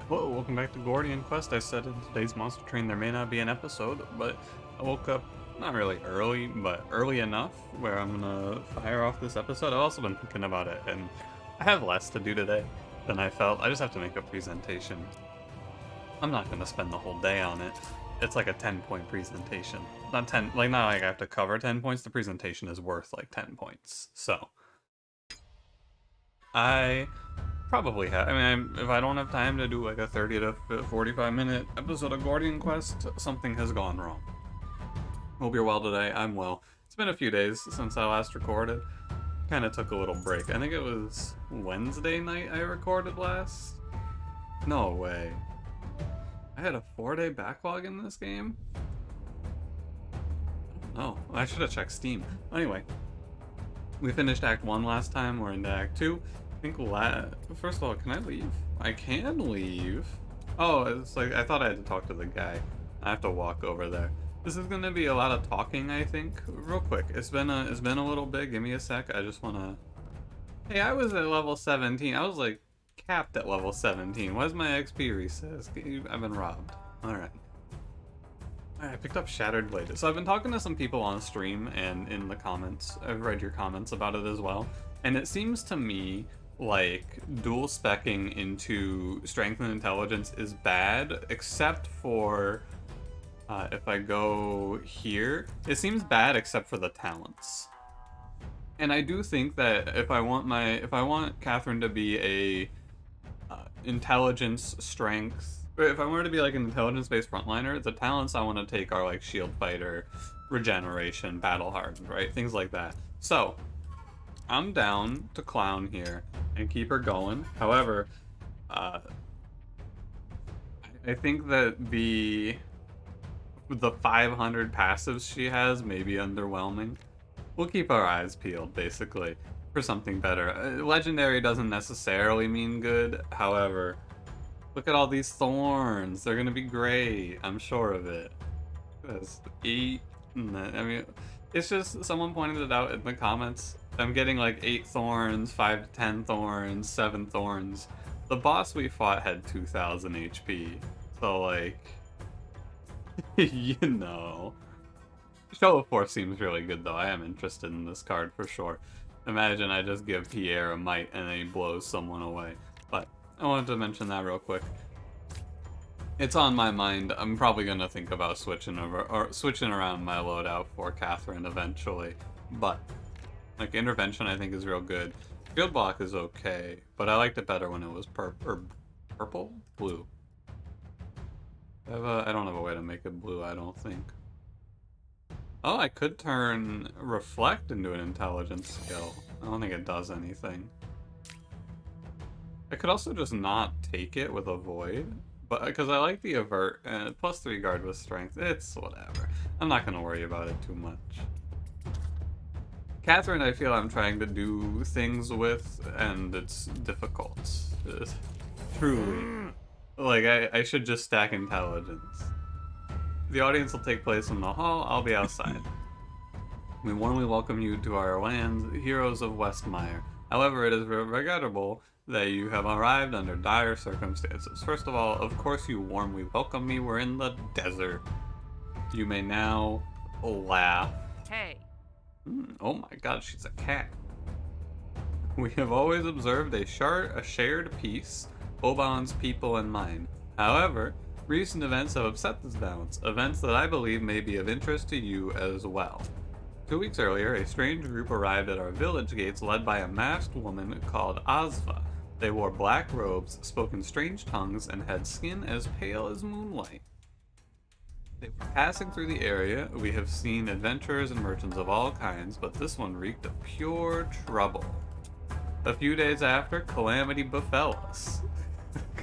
Hello, welcome back to Gordian Quest. I said in today's Monster Train there may not be an episode, but I woke up not really early, but early enough where I'm gonna fire off this episode. I've also been thinking about it, and I have less to do today than I felt. I just have to make a presentation. I'm not gonna spend the whole day on it. It's like a 10-point presentation. Not 10, like not like I have to cover 10 points. The presentation is worth like 10 points. So I probably have. I mean, if I don't have time to do like a 30 to 45-minute episode of Gordian Quest, something has gone wrong. Hope you're well today. I'm well. It's been a few days since I last recorded. Kind of took a little break. I think it was Wednesday night I recorded last. No way. I had a 4-day backlog in this game? Oh, I should have checked Steam. Anyway, we finished Act 1 last time. We're into Act 2. I think first of all, can I leave? I can leave. Oh, it's like I thought I had to talk to the guy. I have to walk over there. This is gonna be a lot of talking, I think. Real quick, it's been a little bit. Give me a sec. I just wanna. Hey, I was at level 17. I was like capped at level 17. Why's my XP recess? I've been robbed. All right. I picked up Shattered Blade. So I've been talking to some people on stream and in the comments. I've read your comments about it as well. And it seems to me like dual specking into strength and intelligence is bad, except for if I go here, it seems bad except for the talents. And I do think that if I want Catherine to be a intelligence, strength, if I want her to be like an intelligence-based frontliner, the talents I want to take are like shield fighter, regeneration, battle hardened, right? Things like that. So I'm down to clown here and keep her going. However, I think that the 500 passives she has may be underwhelming. We'll keep our eyes peeled, basically, for something better. Legendary doesn't necessarily mean good. However, look at all these thorns. They're gonna be great. I'm sure of it. That's 8. I mean, it's just someone pointed it out in the comments. I'm getting like 8 thorns, 5 to 10 thorns, 7 thorns. The boss we fought had 2,000 HP. So like, you know. Show of Force seems really good though. I am interested in this card for sure. Imagine I just give Pierre a might and then he blows someone away. But I wanted to mention that real quick. It's on my mind. I'm probably gonna think about switching around my loadout for Catherine eventually. But like intervention, I think is real good. Field block is okay, but I liked it better when it was purple, blue. I don't have a way to make it blue. I don't think. Oh, I could turn reflect into an intelligence skill. I don't think it does anything. I could also just not take it with avoid, but because I like the avert and +3 guard with strength, it's whatever. I'm not gonna worry about it too much. Catherine, I feel I'm trying to do things with, and it's difficult. Truly. Like, I should just stack intelligence. The audience will take place in the hall, I'll be outside. We warmly welcome you to our lands, heroes of Westmire. However, it is regrettable that you have arrived under dire circumstances. First of all, of course you warmly welcome me, we're in the desert. You may now laugh. Hey. Oh my god, she's a cat. We have always observed a shared peace, Oban's people and mine. However, recent events have upset this balance, events that I believe may be of interest to you as well. 2 weeks earlier, a strange group arrived at our village gates led by a masked woman called Azva. They wore black robes, spoke in strange tongues, and had skin as pale as moonlight. They were passing through the area. We have seen adventurers and merchants of all kinds, but this one reeked of pure trouble. A few days after, calamity befell us.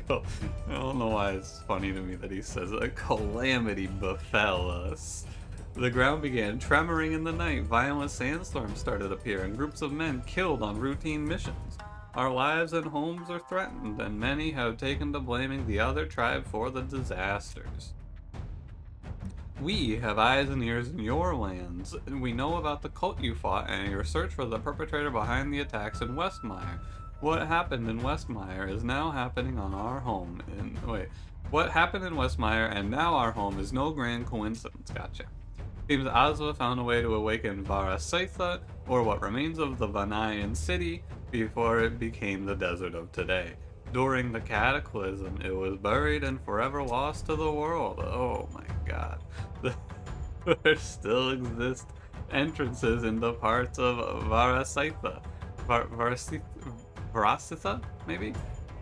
I don't know why it's funny to me that he says a calamity befell us. The ground began tremoring in the night. Violent sandstorms started appearing. Groups of men killed on routine missions. Our lives and homes are threatened, and many have taken to blaming the other tribe for the disasters. We have eyes and ears in your lands, and we know about the cult you fought and your search for the perpetrator behind the attacks in Westmire. What happened in Westmire is now happening on our home wait. What happened in Westmire and now our home is no grand coincidence. Gotcha. Seems Azwa found a way to awaken Varasaitha, or what remains of the Vanayan city, before it became the desert of today. During the cataclysm, it was buried and forever lost to the world. Oh my god. There still exist entrances into parts of Varasaitha. Varasitha, maybe?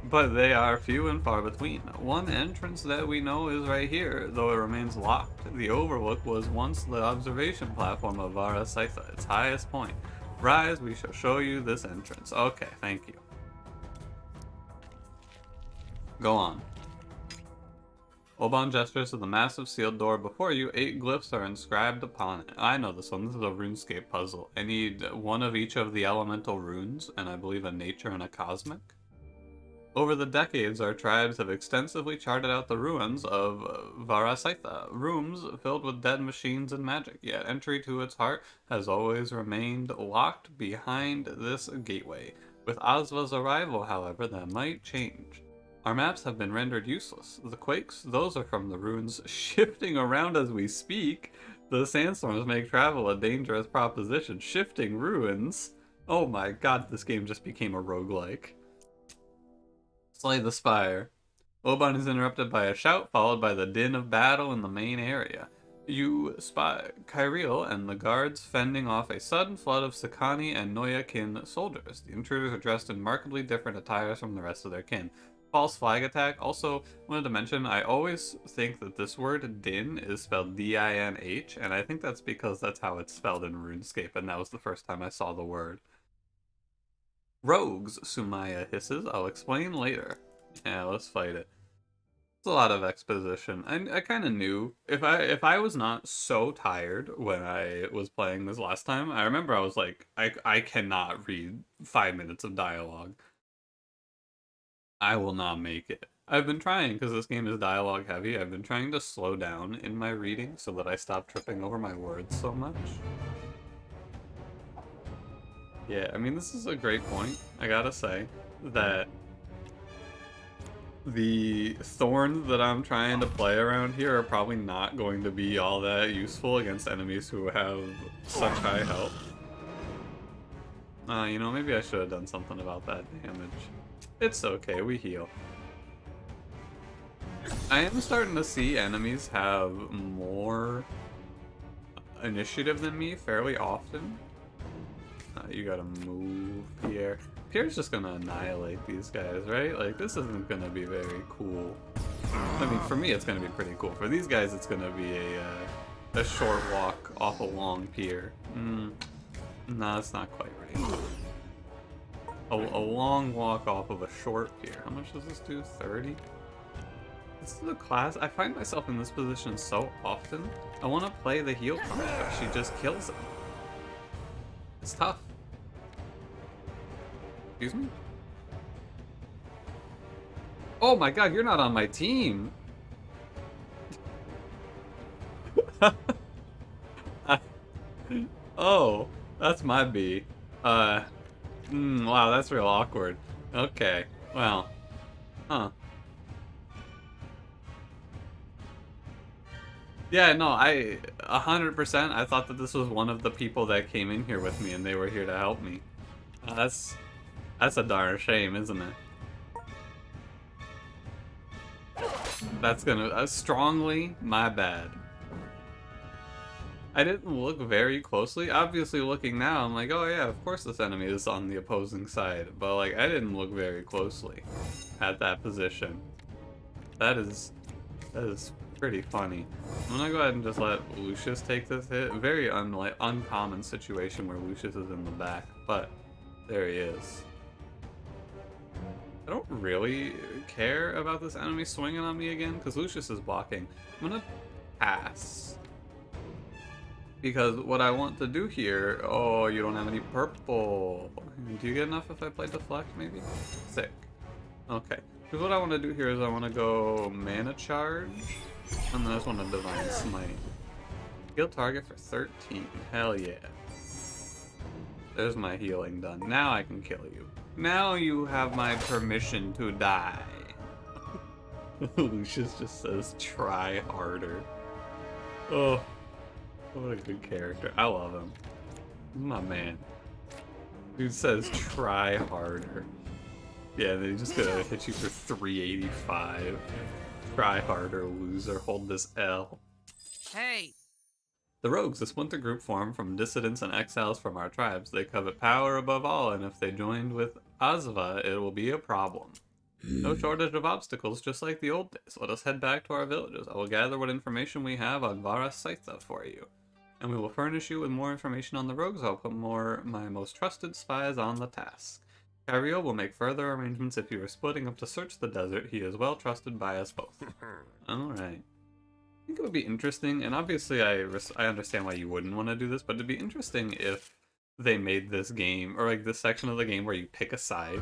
But they are few and far between. One entrance that we know is right here, though it remains locked. The overlook was once the observation platform of Varasaitha, its highest point. Rise, we shall show you this entrance. Okay, thank you. Go on. Oban gestures to the massive sealed door before you. 8 glyphs are inscribed upon it. I know this one. This is a RuneScape puzzle. I need one of each of the elemental runes, and I believe a nature and a cosmic. Over the decades, our tribes have extensively charted out the ruins of Varasaitha, rooms filled with dead machines and magic, yet entry to its heart has always remained locked behind this gateway. With Azva's arrival, however, that might change. Our maps have been rendered useless. The quakes, those are from the runes shifting around as we speak. The sandstorms make travel a dangerous proposition. Shifting ruins. Oh my god, this game just became a roguelike. Slay the spire. Oban is interrupted by a shout, followed by the din of battle in the main area. You spy Kyriel and the guards fending off a sudden flood of Sakani and Noyakin soldiers. The intruders are dressed in markedly different attires from the rest of their kin. False flag attack. Also, wanted to mention, I always think that this word din is spelled D-I-N-H, and I think that's because that's how it's spelled in RuneScape, and that was the first time I saw the word. Rogues, Sumaya hisses. I'll explain later. Yeah, let's fight it. It's a lot of exposition. I kind of knew. If I was not so tired when I was playing this last time, I remember I was like, I cannot read 5 minutes of dialogue. I will not make it. I've been trying, because this game is dialogue heavy, I've been trying to slow down in my reading so that I stop tripping over my words so much. Yeah, I mean, this is a great point, I gotta say, that the thorns that I'm trying to play around here are probably not going to be all that useful against enemies who have such high health. You know, maybe I should have done something about that damage. It's okay, we heal. I am starting to see enemies have more initiative than me fairly often. You gotta move, Pierre. Pierre's just gonna annihilate these guys, right? Like, this isn't gonna be very cool. I mean, for me it's gonna be pretty cool. For these guys it's gonna be a short walk off a long pier. No, that's not quite right. A long walk off of a short pier. How much does this do? 30? This is a class. I find myself in this position so often. I want to play the heal card, but she just kills him. It's tough. Excuse me? Oh my god, you're not on my team! Oh, that's my B. Wow, that's real awkward. Okay, well. Huh. Yeah, no, 100%, I thought that this was one of the people that came in here with me and they were here to help me. That's a darn shame, isn't it? That's gonna, strongly, my bad. I didn't look very closely. Obviously, looking now, I'm like, oh yeah, of course this enemy is on the opposing side. But, like, I didn't look very closely at that position. That is pretty funny. I'm gonna go ahead and just let Lucius take this hit. Very uncommon situation where Lucius is in the back, but there he is. I don't really care about this enemy swinging on me again, because Lucius is blocking. I'm gonna pass. Because what I want to do here... Oh, you don't have any purple. Do you get enough if I play deflect, maybe? Sick. Okay. Because what I want to do here is I want to go mana charge. And then I just want to divine smite. Heal target for 13. Hell yeah. There's my healing done. Now I can kill you. Now you have my permission to die. Lucius just says, try harder. Oh, what a good character. I love him. He's my man. Dude says, try harder. Yeah, they're just gonna hit you for 385. Try harder, loser. Hold this L. Hey! The Rogues, a splinter group formed from dissidents and exiles from our tribes. They covet power above all, and if they joined with Azva, it will be a problem. No shortage of obstacles, just like the old days. Let us head back to our villages. I will gather what information we have on Vara Saitha for you, and we will furnish you with more information on the Rogues. I'll put my most trusted spies on the task. Cario will make further arrangements if you are splitting up to search the desert. He is well trusted by us both. Alright. I think it would be interesting, and obviously I understand why you wouldn't want to do this, but it'd be interesting if they made this game, or like this section of the game where you pick a side.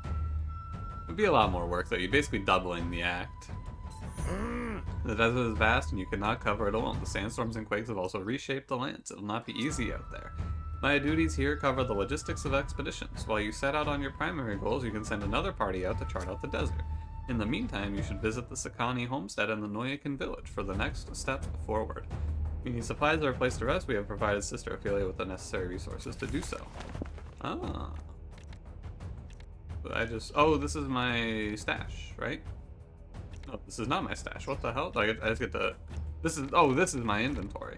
It would be a lot more work though, you're basically doubling the act. The desert is vast and you cannot cover it alone. The sandstorms and quakes have also reshaped the lands. It will not be easy out there. My duties here cover the logistics of expeditions. While you set out on your primary goals, you can send another party out to chart out the desert. In the meantime, you should visit the Sakani homestead and the Noyakan village for the next step forward. If you need supplies or a place to rest, we have provided Sister Ophelia with the necessary resources to do so. Ah. Oh, this is my stash, right? Oh, this is not my stash. What the hell? I just get the... this is my inventory.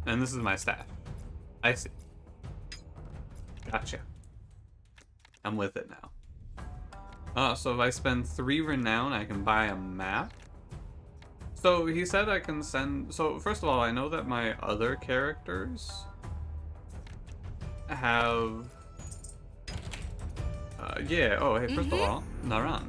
And this is my stash. I see. Gotcha. I'm with it now. So if I spend 3 renown, I can buy a map. So he said I can send... So first of all, I know that my other characters have... yeah, oh, hey, first of all, Naran.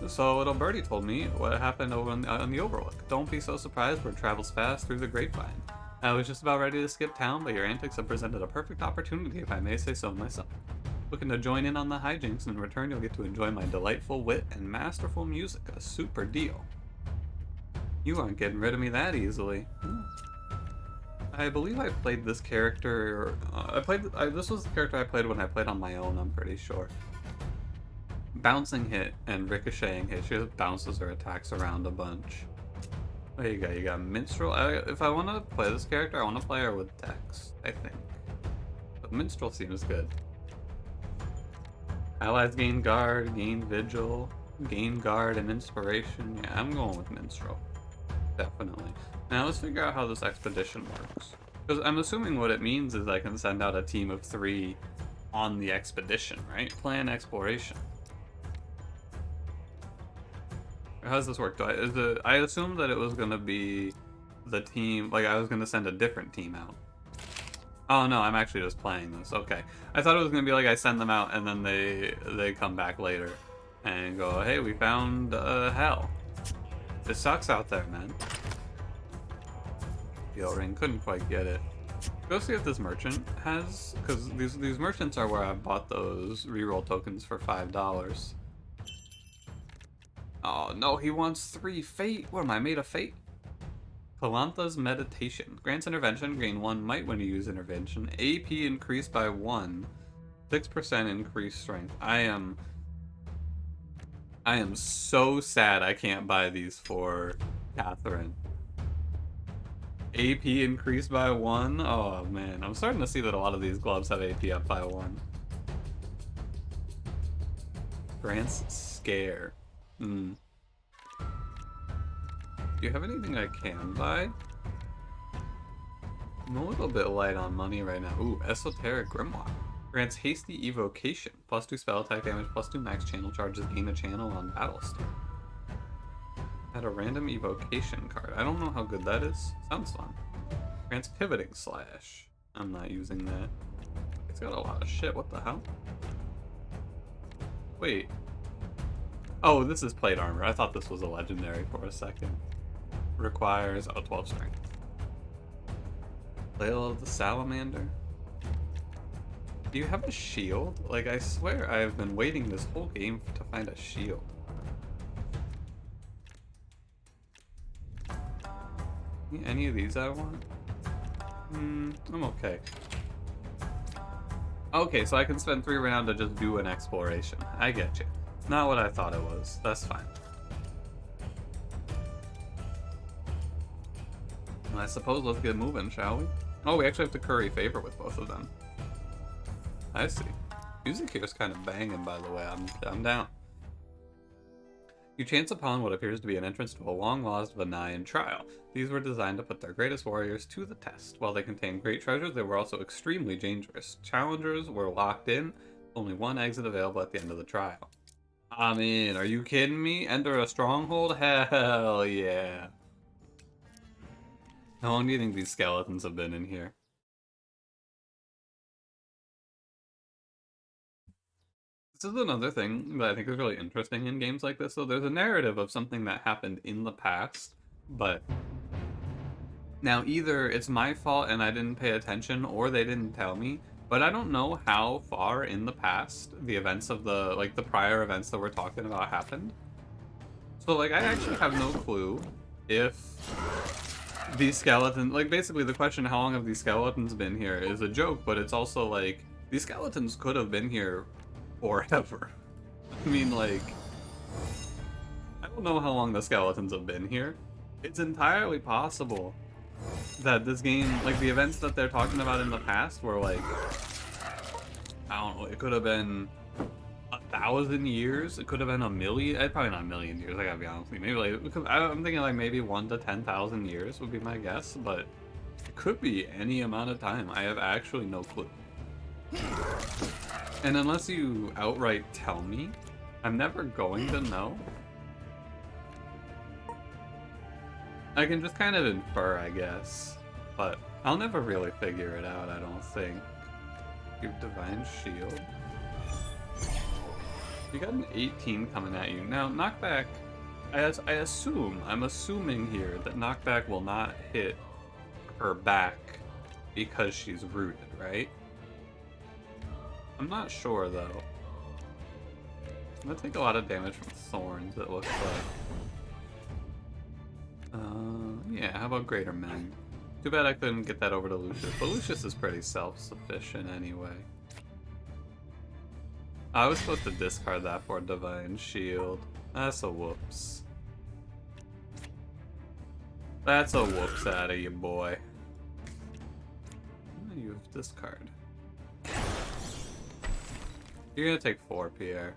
So little birdie told me what happened over on the Overlook. Don't be so surprised, word travels fast through the grapevine. I was just about ready to skip town, but your antics have presented a perfect opportunity, if I may say so myself. Looking to join in on the hijinks, and in return you'll get to enjoy my delightful wit and masterful music. A super deal. You aren't getting rid of me that easily. I believe I played this character... this was the character I played when I played on my own, I'm pretty sure. Bouncing hit and ricocheting hit. She just bounces her attacks around a bunch. What do you got? You got Minstrel. If I want to play this character, I want to play her with Dex, I think. But Minstrel seems good. Allies gain guard, gain vigil, gain guard and inspiration. Yeah, I'm going with Minstrel. Definitely. Now let's figure out how this expedition works. Because I'm assuming what it means is I can send out a team of 3 on the expedition, right? Plan exploration. How does this work? I assumed that it was gonna be the team, like I was gonna send a different team out. Oh no, I'm actually just playing this. Okay. I thought it was gonna be like I send them out and then they come back later and go, hey, we found hell. It sucks out there, man. Deal ring, couldn't quite get it. Go see if this merchant has, because these merchants are where I bought those reroll tokens for $5. Oh no, he wants 3 fate. What am I, made of fate? Kalantha's meditation. Grants intervention, gain 1 might when you use intervention. AP increased by 1. 6% increased strength. I am so sad I can't buy these for Catherine. AP increased by 1? Oh man, I'm starting to see that a lot of these gloves have AP up by 1. Grants scare. Do you have anything I can buy? I'm a little bit light on money right now. Ooh, Esoteric Grimoire. Grants hasty evocation. +2 spell attack damage, +2 max channel charges, gain a channel on battle start. Add a random evocation card. I don't know how good that is. Sounds fun. Grants pivoting slash. I'm not using that. It's got a lot of shit. What the hell? Wait. Oh, this is plate armor. I thought this was a legendary for a second. Requires 12 strength. Flail of the Salamander. Do you have a shield? Like, I swear I have been waiting this whole game to find a shield. Any of these I want? I'm okay. Okay, so I can spend 3 rounds to just do an exploration. I get you. Not what I thought it was. That's fine. I suppose let's get moving, shall we? Oh, we actually have to curry favor with both of them. I see. Music here is kind of banging, by the way. I'm down. You chance upon what appears to be an entrance to a long-lost Vanayan trial. These were designed to put their greatest warriors to the test. While they contained great treasures, they were also extremely dangerous. Challengers were locked in, only one exit available at the end of the trial. I mean, are you kidding me? Enter a stronghold? Hell yeah. How long do you think these skeletons have been in here? This is another thing that I think is really interesting in games like this. So there's a narrative of something that happened in the past, but now either it's my fault and I didn't pay attention or they didn't tell me, but I don't know how far in the past the events of the prior events that we're talking about happened. So like I actually have no clue if these skeletons, like basically the question how long have these skeletons been here is a joke, but it's also like these skeletons could have been here forever. I mean, like, I don't know how long the skeletons have been here. It's entirely possible that this game, like the events that they're talking about in the past were like, I don't know, it could have been 1,000 years, it could have been a million, probably not a million years, I gotta be honest with you. Maybe like, I'm thinking like maybe 1 to 10,000 years would be my guess, but it could be any amount of time. I have actually no clue. And unless you outright tell me, I'm never going to know. I can just kind of infer, I guess. But I'll never really figure it out, I don't think. Give Divine Shield. You got an 18 coming at you. Now, knockback, I'm assuming here that knockback will not hit her back because she's rooted, right? I'm not sure, though. I'm gonna take a lot of damage from thorns, it looks like. Yeah, how about Greater Men? Too bad I couldn't get that over to Lucius, but Lucius is pretty self-sufficient anyway. I was supposed to discard that for Divine Shield. That's a whoops. That's a whoops out of you, boy. You've discarded. You're gonna take 4, Pierre.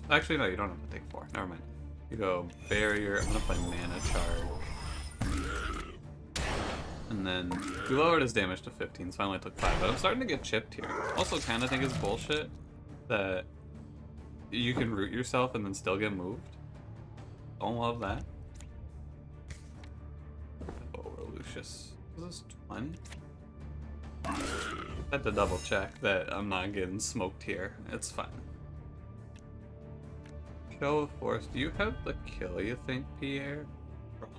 Actually, no, you don't have to take 4. Never mind. You go Barrier. I'm gonna play Mana Charge. And then we lowered his damage to 15, so I only took 5. But I'm starting to get chipped here. Also, kind of think it's bullshit that you can root yourself and then still get moved. Don't love that. Over Lucius. Is this 20? I had to double check that I'm not getting smoked here. It's fine. Show of Force. Do you have the kill, you think, Pierre?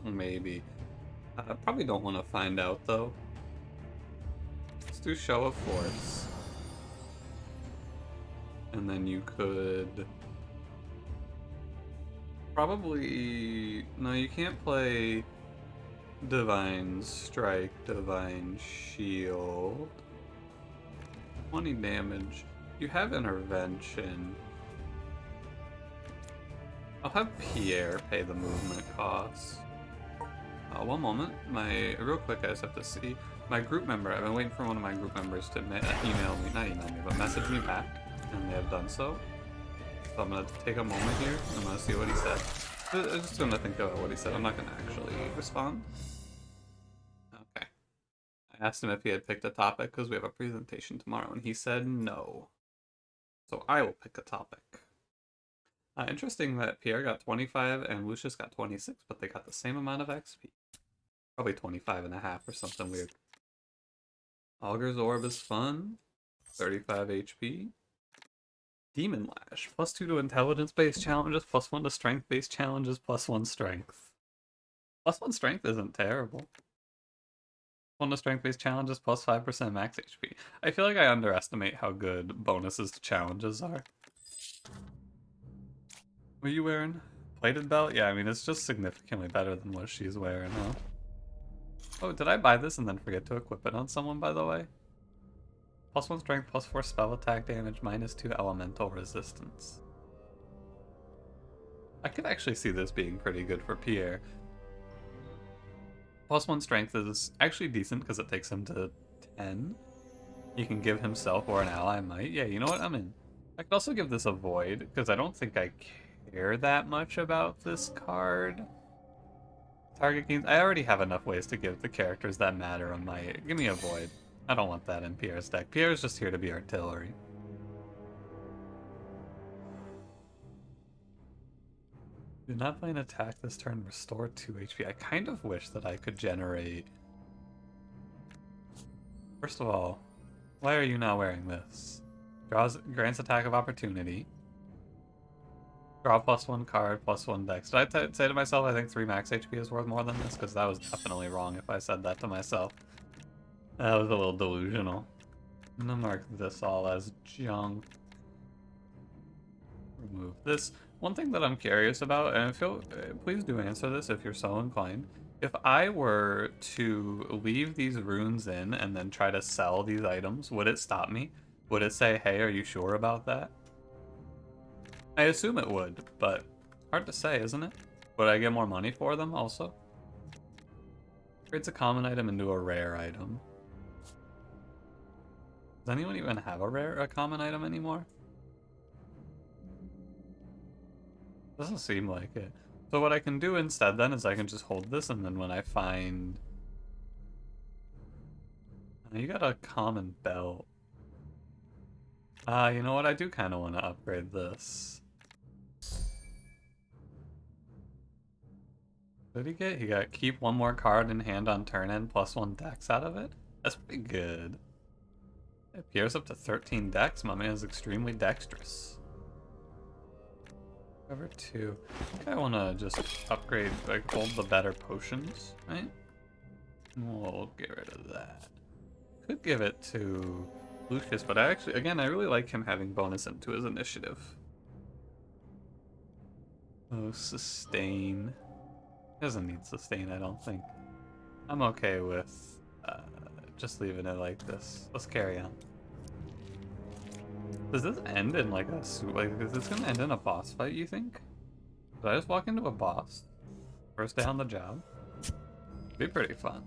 Maybe. I probably don't want to find out, though. Let's do Show of Force. And then you could... Probably... No, you can't play... Divine Strike, Divine Shield. 20 damage. You have Intervention. I'll have Pierre pay the movement costs. One moment. Real quick, I just have to see. My group member, I've been waiting for one of my group members to not email me, but message me back. And they have done so. So I'm going to take a moment here. I'm going to see what he said. I'm just going to think about what he said. I'm not going to actually respond. Okay. I asked him if he had picked a topic because we have a presentation tomorrow, and he said no. So I will pick a topic. Interesting that Pierre got 25 and Lucius got 26, but they got the same amount of XP. Probably 25.5 or something weird. Augur's Orb is fun. 35 HP. Demon Lash. +2 to intelligence-based challenges, +1 to strength-based challenges, +1 strength. +1 strength isn't terrible. 1 to strength-based challenges, +5% max HP. I feel like I underestimate how good bonuses to challenges are. What are you wearing? Plated belt? Yeah, I mean, it's just significantly better than what she's wearing, huh? Oh, did I buy this and then forget to equip it on someone, by the way? +1 strength, +4 spell attack damage, -2 elemental resistance. I could actually see this being pretty good for Pierre. +1 strength is actually decent because it takes him to 10. He can give himself or an ally might. Yeah, you know what? I'm in. I could also give this a void because I don't think I care that much about this card. Target gains. I already have enough ways to give the characters that matter on my. Give me a void. I don't want that in Pierre's deck. Pierre's just here to be artillery. Do not play an attack this turn. Restore 2 HP. I kind of wish that I could generate. First of all, why are you not wearing this? Grants attack of opportunity. Draw +1 card, +1 dex. Did I say to myself I think 3 max HP is worth more than this? Because that was definitely wrong if I said that to myself. That was a little delusional. I'm gonna mark this all as junk. Remove this. One thing that I'm curious about, and please do answer this if you're so inclined. If I were to leave these runes in and then try to sell these items, would it stop me? Would it say, hey, are you sure about that? I assume it would, but hard to say, isn't it? Would I get more money for them also? Creates a common item into a rare item. Does anyone even have a common item anymore? Doesn't seem like it. So what I can do instead then is I can just hold this, and then when I find... You got a common belt. You know what? I do kind of want to upgrade this. What did he get? He got keep 1 more card in hand on turn end +1 dex out of it? That's pretty good. It appears up to 13 dex. My man is extremely dexterous. Cover 2. I think I want to just upgrade, like, hold the better potions, right? We'll get rid of that. Could give it to Lucius, but I really like him having bonus into his initiative. Oh, sustain. He doesn't need sustain, I don't think. I'm okay with just leaving it like this. Let's carry on. Does this end in like a is this gonna end in a boss fight, you think? Did I just walk into a boss? First day on the job? Be pretty fun.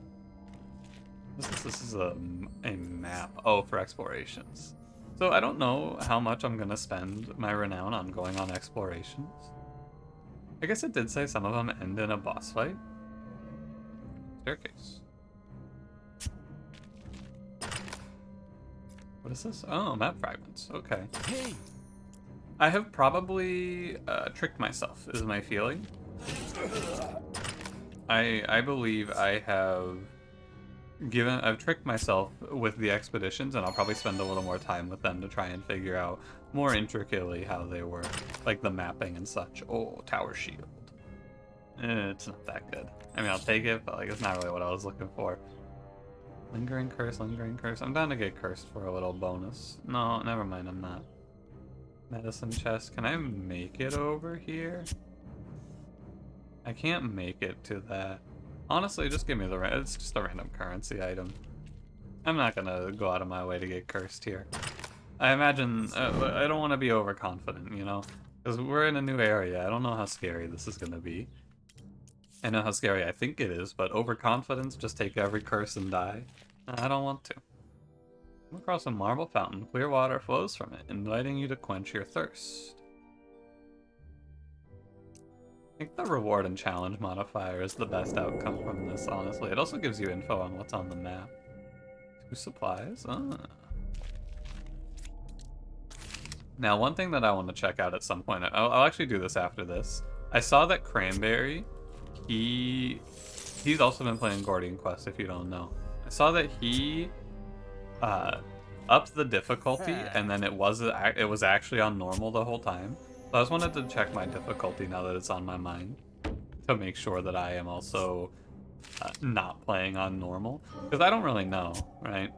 This is a map. Oh, for explorations. So I don't know how much I'm gonna spend my renown on going on explorations. I guess it did say some of them end in a boss fight. Staircase. What is this? Oh, map fragments. Okay. Hey. I have probably tricked myself, is my feeling. I believe I've tricked myself with the expeditions, and I'll probably spend a little more time with them to try and figure out more intricately how they work, like the mapping and such. Oh, tower shield. It's not that good. I mean, I'll take it, but like it's not really what I was looking for. Lingering curse, lingering curse. I'm down to get cursed for a little bonus. No, never mind, I'm not. Medicine chest. Can I make it over here? I can't make it to that. Honestly, just give me it's just a random currency item. I'm not gonna go out of my way to get cursed here. I imagine, I don't want to be overconfident, you know? Because we're in a new area. I don't know how scary this is gonna be. I know how scary I think it is, but overconfidence, just take every curse and die. I don't want to. Come across a marble fountain. Clear water flows from it, inviting you to quench your thirst. I think the reward and challenge modifier is the best outcome from this, honestly. It also gives you info on what's on the map. 2 supplies? Ah. Now, one thing that I want to check out at some point, I'll actually do this after this. I saw that Cranberry, he's also been playing Gordian Quest, if you don't know. I saw that he upped the difficulty, and then it was actually on normal the whole time. So I just wanted to check my difficulty now that it's on my mind, to make sure that I am also not playing on normal, because I don't really know, right?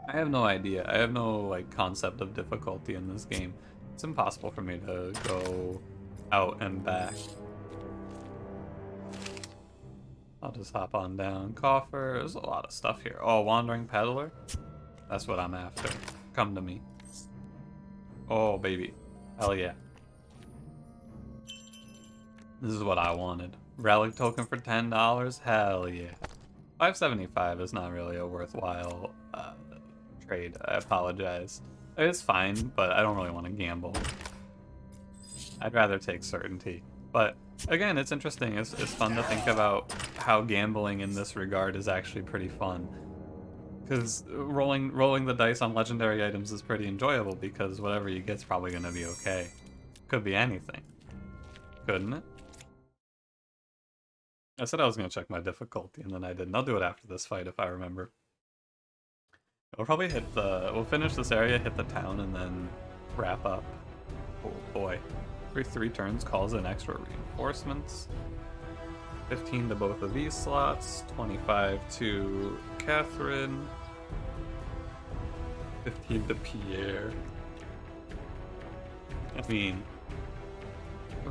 I have no idea. I have no like concept of difficulty in this game. It's impossible for me to go out and back. I'll just hop on down. Coffer. There's a lot of stuff here. Oh, Wandering Peddler. That's what I'm after. Come to me. Oh, baby. Hell yeah. This is what I wanted. Relic token for $10? Hell yeah. 575 is not really a worthwhile trade. I apologize. It's fine, but I don't really want to gamble. I'd rather take certainty. But again, it's interesting. It's fun to think about how gambling in this regard is actually pretty fun. Because rolling the dice on legendary items is pretty enjoyable because whatever you get's probably going to be okay. Could be anything. Couldn't it? I said I was going to check my difficulty, and then I didn't. I'll do it after this fight if I remember. We'll probably we'll finish this area, hit the town, and then wrap up. Oh boy. Every 3 turns calls in extra reinforcements. 15 to both of these slots, 25 to Catherine, 15 to Pierre. I mean,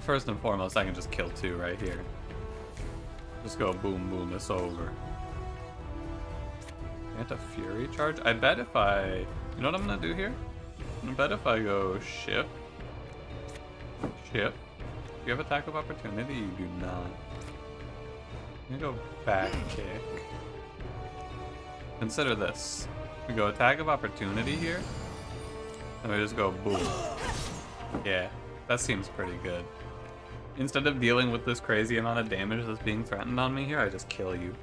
first and foremost, I can just kill 2 right here. Just go boom boom, it's over. Anti-fury charge? I bet if I... You know what I'm gonna do here? I bet if I go shift. Shift. Do you have attack of opportunity? You do not. I'm gonna go back kick. Consider this. We go attack of opportunity here. And we just go boom. Yeah, that seems pretty good. Instead of dealing with this crazy amount of damage that's being threatened on me here, I just kill you.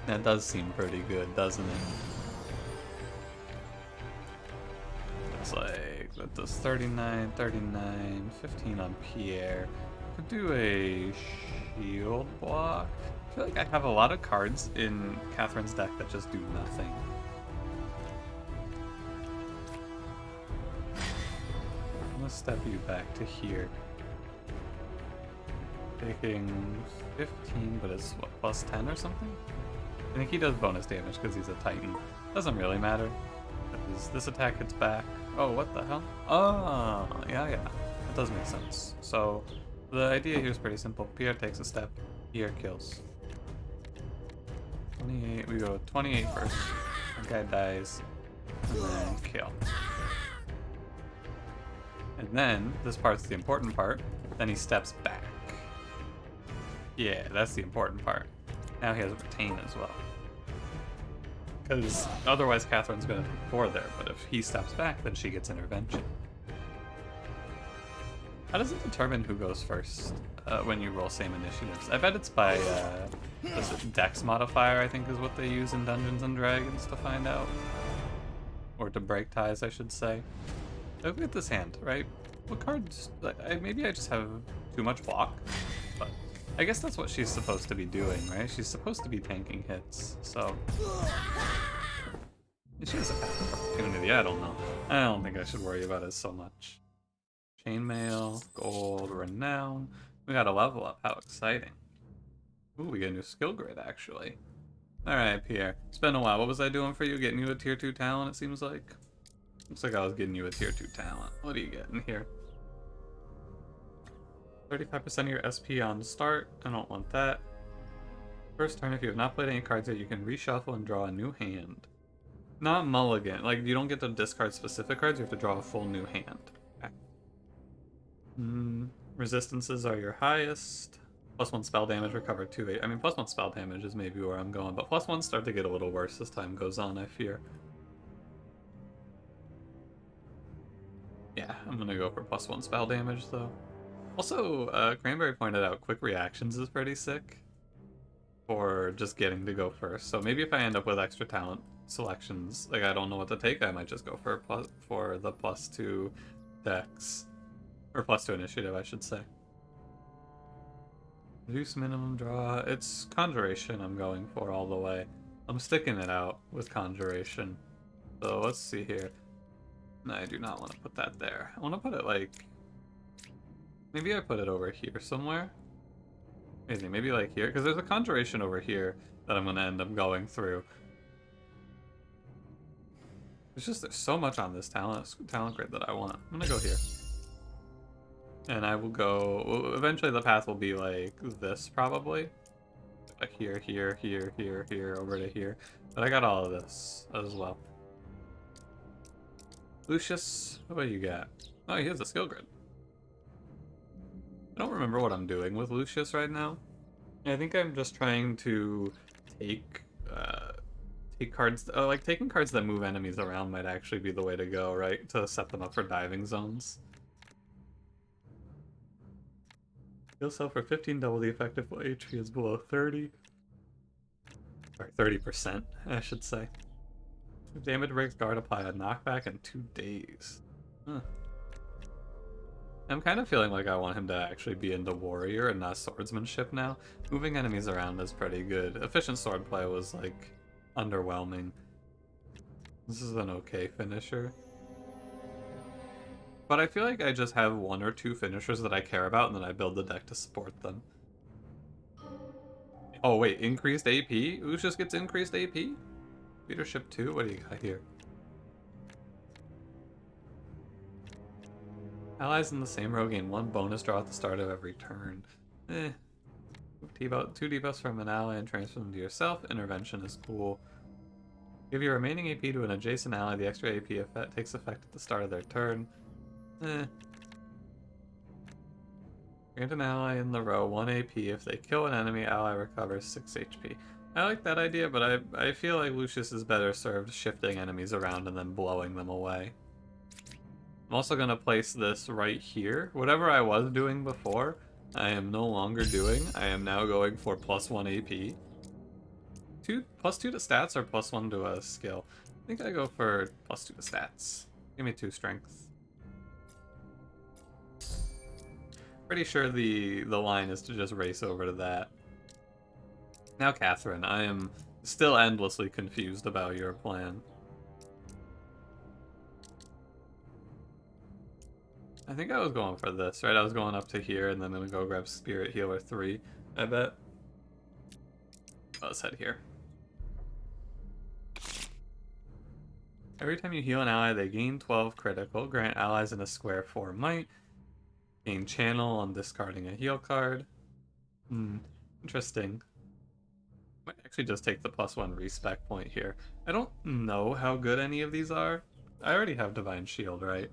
That does seem pretty good, doesn't it? It's like, that does 39, 39, 15 on Pierre. Could do a shield block. I feel like I have a lot of cards in Catherine's deck that just do nothing. I'm gonna step you back to here. Taking 15, but it's what, plus 10 or something? I think he does bonus damage because he's a Titan. Doesn't really matter. This attack hits back. Oh, what the hell? Oh, yeah. That does make sense. So, the idea here is pretty simple. Pierre takes a step. Pierre kills. 28. We go 28 first. That guy dies. And then kill. And then, this part's the important part. Then he steps back. Yeah, that's the important part. Now he has a retain as well. Because otherwise Catherine's going to take 4 there, but if he steps back, then she gets intervention. How does it determine who goes first when you roll same initiatives? I bet it's by Dex modifier, I think is what they use in Dungeons and Dragons to find out. Or to break ties, I should say. Look at this hand, right? What cards... maybe I just have too much block, but... I guess that's what she's supposed to be doing, right? She's supposed to be tanking hits, so... She has a path of opportunity, I don't know. I don't think I should worry about it so much. Chainmail, gold, renown. We got a level up, how exciting. Ooh, we get a new skill grade, actually. Alright, Pierre. It's been a while. What was I doing for you? Getting you a tier 2 talent, it seems like? Looks like I was getting you a tier 2 talent. What are you getting here? 35% of your SP on start. I don't want that. First turn, if you have not played any cards yet, you can reshuffle and draw a new hand. Not mulligan. Like, you don't get to discard specific cards, you have to draw a full new hand. Okay. Resistances are your highest. +1 spell damage, recover 2/8. I mean, +1 spell damage is maybe where I'm going, but +1 start to get a little worse as time goes on, I fear. Yeah, I'm gonna go for +1 spell damage, though. Also, Cranberry pointed out quick reactions is pretty sick for just getting to go first. So maybe if I end up with extra talent selections, like I don't know what to take, I might just go for the +2 dex. Or +2 initiative, I should say. Reduce minimum draw. It's Conjuration I'm going for all the way. I'm sticking it out with Conjuration. So let's see here. No, I do not want to put that there. I want to put it like... Maybe I put it over here somewhere. Maybe like here, because there's a Conjuration over here that I'm going to end up going through. It's just, there's so much on this talent grid that I want. I'm going to go here. And I will go... Well, eventually the path will be like this, probably. Here, here, here, here, here, over to here. But I got all of this as well. Lucius, what do you got? Oh, he has a skill grid. I don't remember what I'm doing with Lucius right now. I think I'm just trying to take cards. Like taking cards that move enemies around might actually be the way to go, right? To set them up for diving zones. Heal self for 15, double the effective HP is below 30. Sorry, 30%, I should say. If damage breaks guard, apply a knockback in 2 days. Huh. I'm kind of feeling like I want him to actually be into warrior and not swordsmanship now. Moving enemies around is pretty good. Efficient swordplay was, like, underwhelming. This is an okay finisher. But I feel like I just have 1 or 2 finishers that I care about, and then I build the deck to support them. Oh wait, increased AP? Lucius gets increased AP? Leadership 2? What do you got here? Allies in the same row gain 1 bonus draw at the start of every turn. Eh. 2 debuffs from an ally and transfer them to yourself. Intervention is cool. Give your remaining AP to an adjacent ally. The extra AP effect takes effect at the start of their turn. Eh. Grant an ally in the row 1 AP. If they kill an enemy, ally recovers 6 HP. I like that idea, but I feel like Lucius is better served shifting enemies around and then blowing them away. I'm also going to place this right here. Whatever I was doing before, I am no longer doing. I am now going for +1 AP. +2 to stats or +1 to a skill? I think I go for +2 to stats. Give me 2 strength. Pretty sure the line is to just race over to that. Now, Catherine, I am still endlessly confused about your plan. I think I was going for this, right? I was going up to here and then I'm gonna go grab Spirit Healer 3, I bet. Let's head here. Every time you heal an ally, they gain 12 critical. Grant allies in a square 4 might. Gain channel on discarding a heal card. Interesting. Might actually just take the +1 respec point here. I don't know how good any of these are. I already have Divine Shield, right?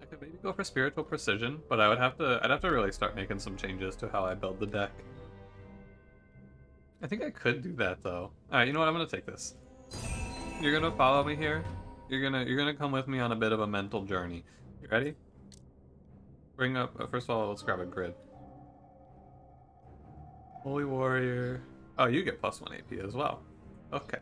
I could maybe go for Spiritual Precision, but I'd have to really start making some changes to how I build the deck. I think I could do that though. Alright, you know what? I'm gonna take this. You're gonna follow me here. You're gonna come with me on a bit of a mental journey. You ready? Bring up first of all, let's grab a grid. Holy Warrior. Oh, you get +1 AP as well. Okay.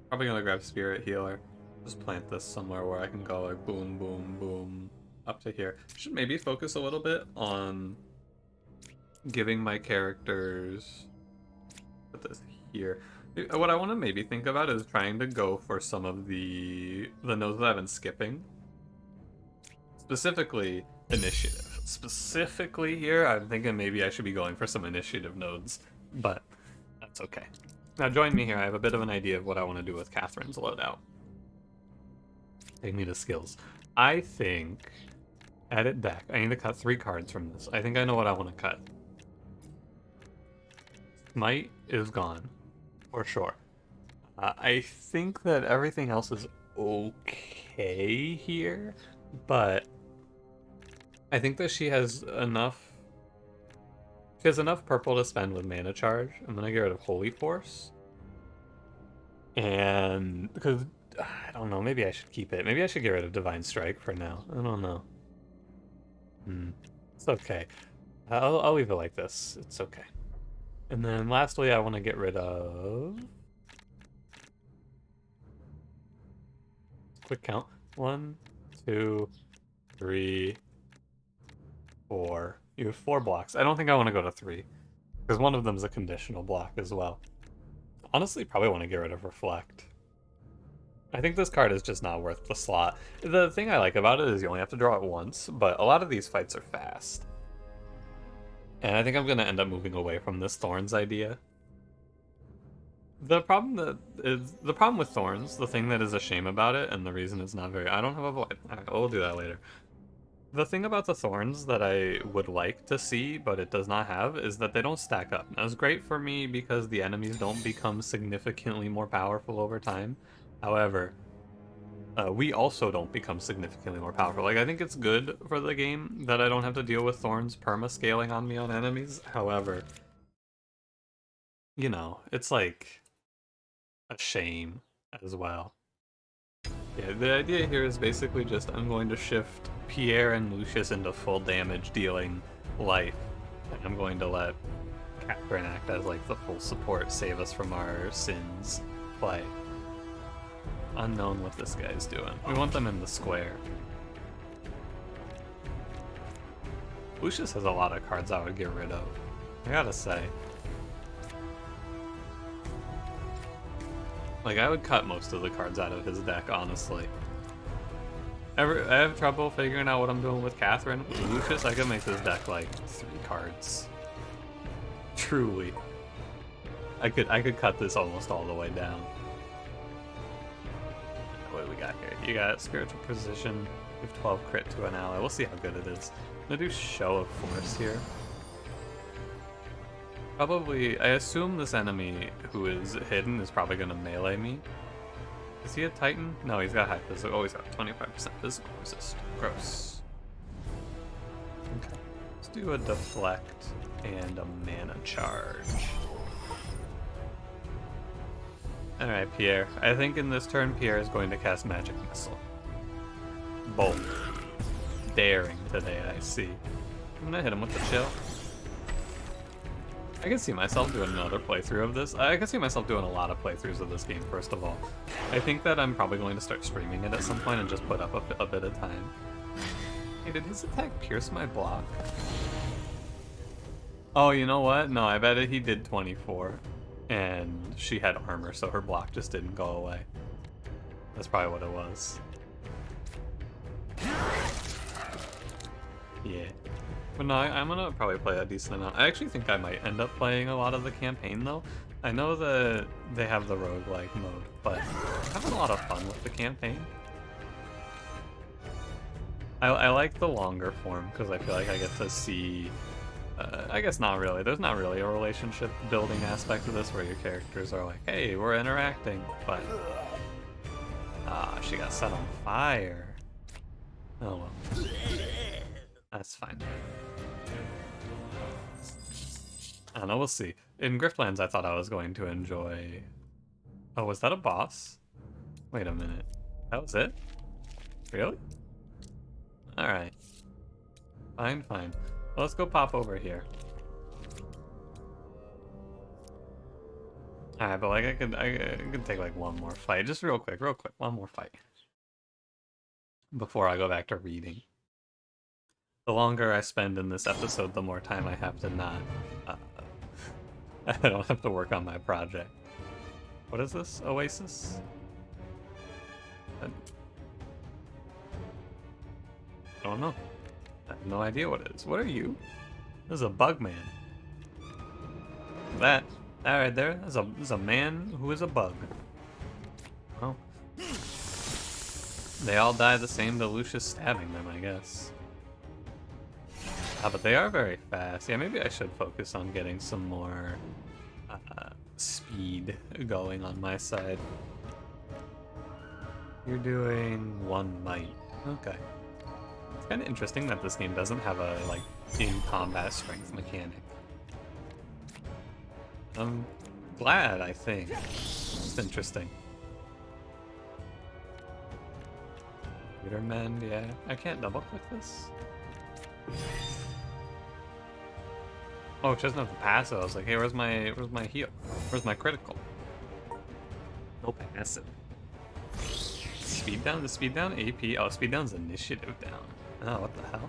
Probably gonna grab Spirit Healer. Just plant this somewhere where I can go like boom, boom, boom up to here. Should maybe focus a little bit on giving my characters. Put this here. What I want to maybe think about is trying to go for some of the nodes that I've been skipping. Specifically, initiative. Specifically here, I'm thinking maybe I should be going for some initiative nodes, but that's okay. Now join me here. I have a bit of an idea of what I want to do with Catherine's loadout. Take me to skills. I think, edit deck. I need to cut 3 cards from this. I think I know what I want to cut. Smite is gone, for sure. I think that everything else is okay here, but I think that she has enough purple to spend with mana charge. I'm gonna get rid of Holy Force. And because I don't know, maybe I should keep it. Maybe I should get rid of Divine Strike for now. I don't know. It's okay. I'll leave it like this. It's okay. And then lastly, I want to get rid of... Quick count. 1, 2, 3, 4. You have 4 blocks. I don't think I want to go to 3. Because one of them is a conditional block as well. Honestly, probably want to get rid of Reflect. I think this card is just not worth the slot. The thing I like about it is you only have to draw it once, but a lot of these fights are fast. And I think I'm going to end up moving away from this Thorns idea. The problem with Thorns, the thing that is a shame about it, and the reason it's not very... I don't have a Void. Alright, we'll do that later. The thing about the thorns that I would like to see, but it does not have, is that they don't stack up. Now, it's great for me because the enemies don't become significantly more powerful over time. However, we also don't become significantly more powerful. Like, I think it's good for the game that I don't have to deal with thorns perma-scaling on me on enemies. However, you know, it's like a shame as well. Yeah, the idea here is basically just I'm going to shift Pierre and Lucius into full damage dealing life. And I'm going to let Catherine act as like the full support, save us from our sins play. Unknown what this guy's doing. We want them in the square. Lucius has a lot of cards I would get rid of, I gotta say. Like, I would cut most of the cards out of his deck, honestly. I have trouble figuring out what I'm doing with Catherine. With Lucius, I could make this deck, like, 3 cards. Truly. I could cut this almost all the way down. What do we got here? You got Spiritual Precision, give 12 crit to an ally. We'll see how good it is. I'm gonna do Show of Force here. Probably, I assume this enemy who is hidden is probably gonna melee me. Is he a Titan? No, he's got high physical. Oh, he's got 25% physical resist. Gross. Okay. Let's do a deflect and a mana charge. Alright, Pierre. I think in this turn, Pierre is going to cast Magic Missile. Bold. Daring today, I see. I'm gonna hit him with the chill. I can see myself doing another playthrough of this. I can see myself doing a lot of playthroughs of this game, first of all. I think that I'm probably going to start streaming it at some point and just put up a bit of time. Hey, did his attack pierce my block? Oh, you know what? No, I bet he did 24. And she had armor, so her block just didn't go away. That's probably what it was. Yeah. But no, I'm gonna probably play a decent amount. I actually think I might end up playing a lot of the campaign, though. I know that they have the roguelike mode, but I'm having a lot of fun with the campaign. I like the longer form, because I feel like I get to see... I guess not really. There's not really a relationship building aspect to this where your characters are like, hey, we're interacting, but... Ah, she got set on fire. Oh well. That's fine. I don't know, we'll see. In Griftlands, I thought I was going to enjoy... Oh, was that a boss? Wait a minute. That was it? Really? Alright. Fine, fine. Well, let's go pop over here. Alright, but like I could take like one more fight. Just real quick, one more fight. Before I go back to reading. The longer I spend in this episode, the more time I have to not... I don't have to work on my project. What is this? Oasis? I don't know. I have no idea what it is. What are you? This is a bug man. That right there. There's a man who is a bug. Oh. They all die the same to Lucius stabbing them, I guess. But they are very fast. Yeah, maybe I should focus on getting some more speed going on my side. You're doing 1 might. Okay. It's kind of interesting that this game doesn't have a, like, in-combat strength mechanic. I'm glad, I think. It's interesting. Computer mend, yeah. I can't double-click this. Oh, she doesn't have the passive. I was like, hey, where's my heal? Where's my critical? No passive. Speed down? Is speed down AP? Oh, speed down's initiative down. Oh, what the hell?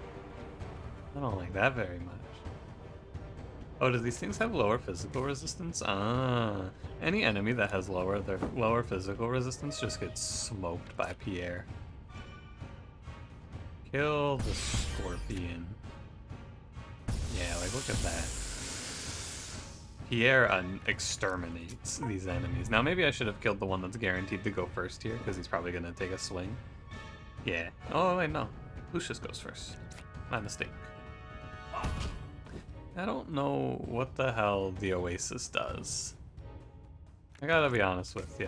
I don't like that very much. Oh, do these things have lower physical resistance? Ah, any enemy that has lower physical resistance just gets smoked by Pierre. Kill the scorpion. Yeah, like look at that. Pierre exterminates these enemies. Now maybe I should have killed the one that's guaranteed to go first here, because he's probably going to take a swing. Yeah. Oh, wait, no. Lucius goes first. My mistake. I don't know what the hell the Oasis does. I gotta be honest with you.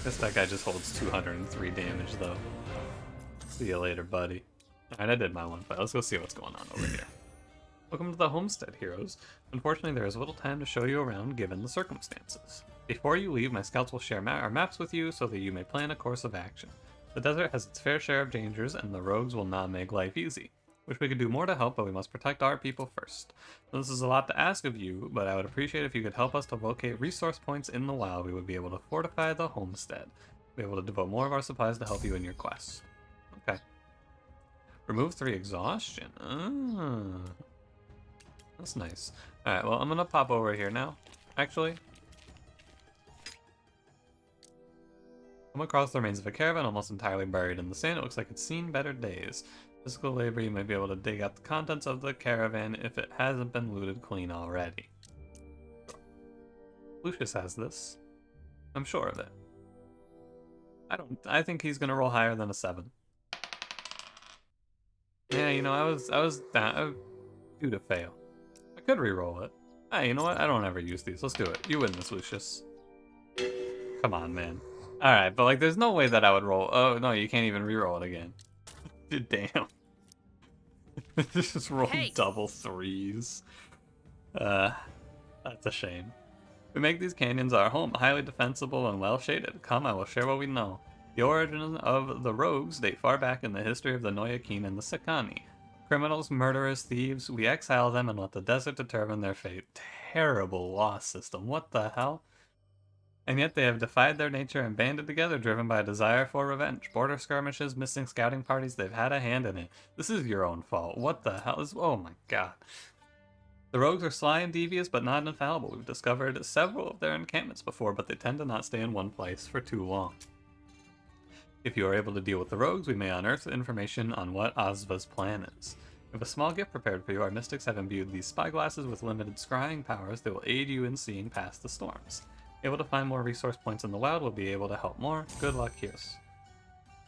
Guess that guy just holds 203 damage though. See you later, buddy. Alright, I did my one fight. Let's go see what's going on over here. Welcome to the homestead, heroes. Unfortunately, there is little time to show you around given the circumstances. Before you leave, my scouts will share our maps with you so that you may plan a course of action. The desert has its fair share of dangers, and the rogues will not make life easy. Wish we could do more to help, but we must protect our people first. This is a lot to ask of you, but I would appreciate if you could help us to locate resource points in the wild. We would be able to fortify the homestead. Be able to devote more of our supplies to help you in your quest. Okay. Remove 3 exhaustion. That's nice. Alright, well, I'm gonna pop over here now. Actually, come across the remains of a caravan almost entirely buried in the sand. It looks like it's seen better days. Physical labor, you may be able to dig out the contents of the caravan if it hasn't been looted clean already. Lucius has this. I'm sure of it. I think he's gonna roll higher than a 7. Yeah, you know, I was due to fail. I could re-roll it. Hey, you know what? I don't ever use these. Let's do it. You win this, Lucius. Come on, man. Alright, but like, there's no way that I would roll. Oh, no, you can't even re-roll it again. Damn. Just roll double 3s. That's a shame. We make these canyons our home, highly defensible and well shaded. Come, I will share what we know. The origins of the rogues date far back in the history of the Noyakin and the Sikani. Criminals, murderers, thieves, we exile them and let the desert determine their fate. Terrible law system, what the hell? And yet they have defied their nature and banded together, driven by a desire for revenge. Border skirmishes, missing scouting parties, they've had a hand in it. This is your own fault. What the hell is... Oh my god. The rogues are sly and devious, but not infallible. We've discovered several of their encampments before, but they tend to not stay in one place for too long. If you are able to deal with the rogues, we may unearth information on what Ozva's plan is. We have a small gift prepared for you. Our mystics have imbued these spyglasses with limited scrying powers that will aid you in seeing past the storms. Able to find more resource points in the wild, will be able to help more. Good luck, here's.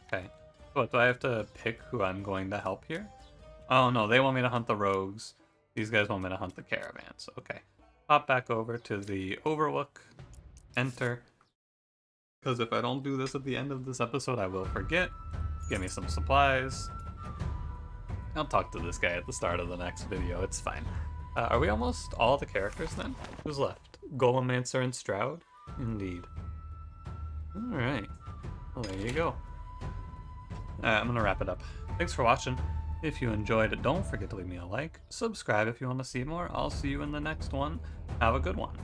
Okay. What, do I have to pick who I'm going to help here? Oh no, they want me to hunt the rogues. These guys want me to hunt the caravans. Okay. Pop back over to the overlook. Enter. Because if I don't do this at the end of this episode, I will forget. Give me some supplies. I'll talk to this guy at the start of the next video. It's fine. Are we almost all the characters then? Who's left? Golemancer and Stroud? Indeed. Alright. Well, there you go. I'm gonna wrap it up. Thanks for watching. If you enjoyed it, don't forget to leave me a like. Subscribe if you want to see more. I'll see you in the next one. Have a good one.